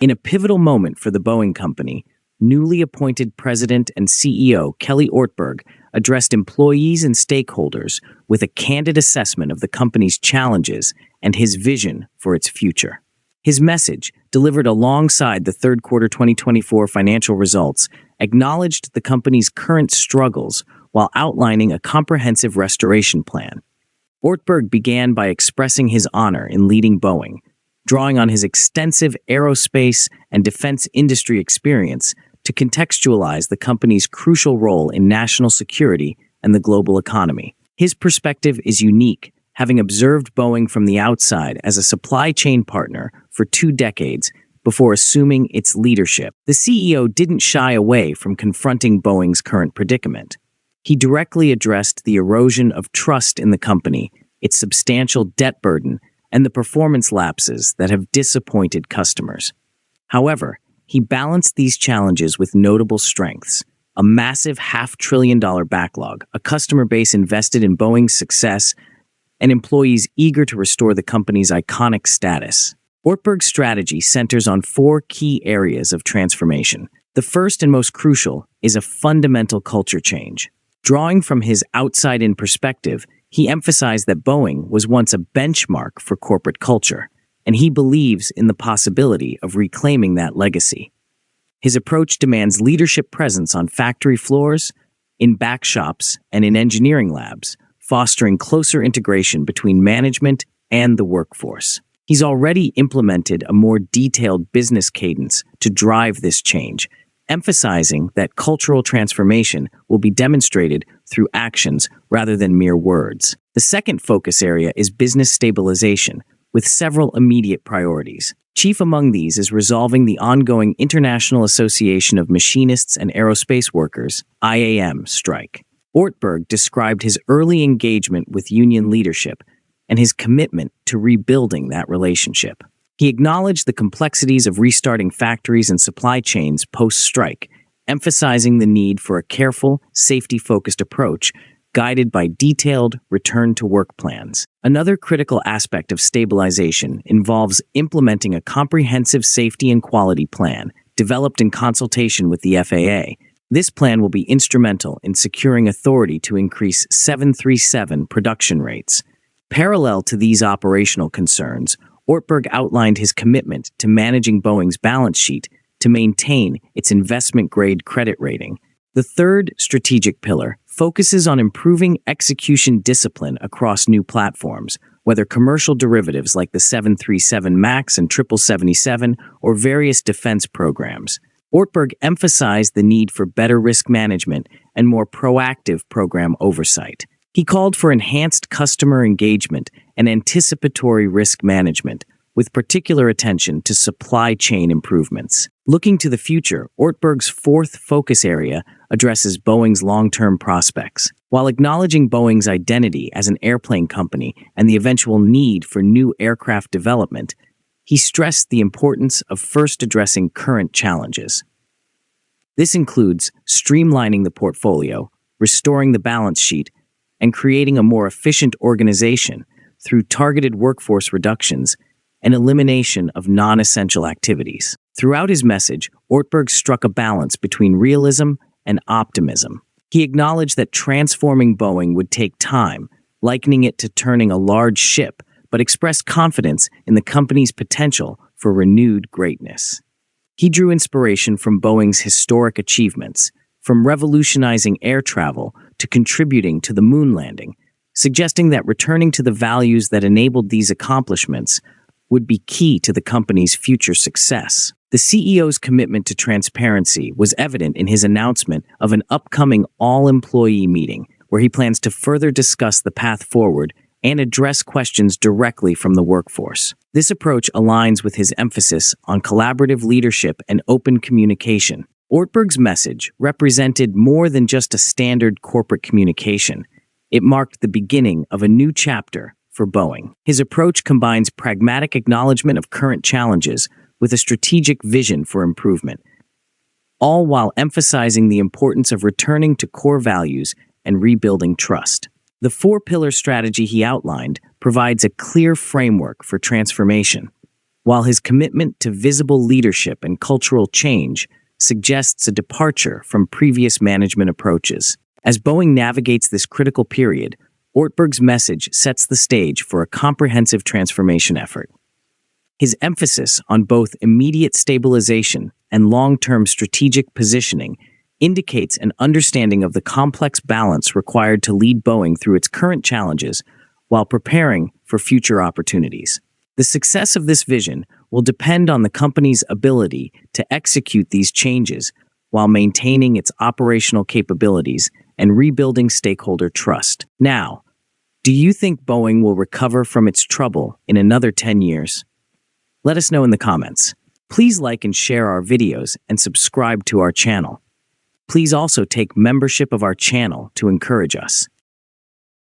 In a pivotal moment for the Boeing company, newly appointed President and CEO Kelly Ortberg addressed employees and stakeholders with a candid assessment of the company's challenges and his vision for its future. His message, delivered alongside the third quarter 2024 financial results, acknowledged the company's current struggles while outlining a comprehensive restoration plan. Ortberg began by expressing his honor in leading Boeing, drawing on his extensive aerospace and defense industry experience to contextualize the company's crucial role in national security and the global economy. His perspective is unique, having observed Boeing from the outside as a supply chain partner for 2 decades before assuming its leadership. The CEO didn't shy away from confronting Boeing's current predicament. He directly addressed the erosion of trust in the company, its substantial debt burden, and the performance lapses that have disappointed customers. However, he balanced these challenges with notable strengths: a massive $500 billion backlog, a customer base invested in Boeing's success, and employees eager to restore the company's iconic status. Ortberg's strategy centers on 4 key areas of transformation. The first and most crucial is a fundamental culture change. Drawing from his outside-in perspective, he emphasized that Boeing was once a benchmark for corporate culture, and he believes in the possibility of reclaiming that legacy. His approach demands leadership presence on factory floors, in back shops, and in engineering labs, fostering closer integration between management and the workforce. He's already implemented a more detailed business cadence to drive this change, emphasizing that cultural transformation will be demonstrated through actions rather than mere words. The second focus area is business stabilization, with several immediate priorities. Chief among these is resolving the ongoing International Association of Machinists and Aerospace Workers (IAM) strike. Ortberg described his early engagement with union leadership and his commitment to rebuilding that relationship. He acknowledged the complexities of restarting factories and supply chains post-strike, emphasizing the need for a careful, safety-focused approach guided by detailed return-to-work plans. Another critical aspect of stabilization involves implementing a comprehensive safety and quality plan developed in consultation with the FAA. This plan will be instrumental in securing authority to increase 737 production rates. Parallel to these operational concerns, Ortberg outlined his commitment to managing Boeing's balance sheet to maintain its investment-grade credit rating. The third strategic pillar focuses on improving execution discipline across new platforms, whether commercial derivatives like the 737 MAX and 777 or various defense programs. Ortberg emphasized the need for better risk management and more proactive program oversight. He called for enhanced customer engagement and anticipatory risk management, with particular attention to supply chain improvements. Looking to the future, Ortberg's fourth focus area addresses Boeing's long-term prospects. While acknowledging Boeing's identity as an airplane company and the eventual need for new aircraft development, he stressed the importance of first addressing current challenges. This includes streamlining the portfolio, restoring the balance sheet, and creating a more efficient organization through targeted workforce reductions and elimination of non-essential activities. Throughout his message, Ortberg struck a balance between realism and optimism. He acknowledged that transforming Boeing would take time, likening it to turning a large ship, but expressed confidence in the company's potential for renewed greatness. He drew inspiration from Boeing's historic achievements, from revolutionizing air travel to contributing to the moon landing, suggesting that returning to the values that enabled these accomplishments would be key to the company's future success. The CEO's commitment to transparency was evident in his announcement of an upcoming all-employee meeting, where he plans to further discuss the path forward and address questions directly from the workforce. This approach aligns with his emphasis on collaborative leadership and open communication. Ortberg's message represented more than just a standard corporate communication. It marked the beginning of a new chapter for Boeing. His approach combines pragmatic acknowledgement of current challenges with a strategic vision for improvement, all while emphasizing the importance of returning to core values and rebuilding trust. The four-pillar strategy he outlined provides a clear framework for transformation. while his commitment to visible leadership and cultural change suggests a departure from previous management approaches. As Boeing navigates this critical period, Ortberg's message sets the stage for a comprehensive transformation effort. His emphasis on both immediate stabilization and long-term strategic positioning indicates an understanding of the complex balance required to lead Boeing through its current challenges while preparing for future opportunities. The success of this vision will depend on the company's ability to execute these changes while maintaining its operational capabilities and rebuilding stakeholder trust. Now, do you think Boeing will recover from its trouble in another 10 years? Let us know in the comments. Please like and share our videos and subscribe to our channel. Please also take membership of our channel to encourage us.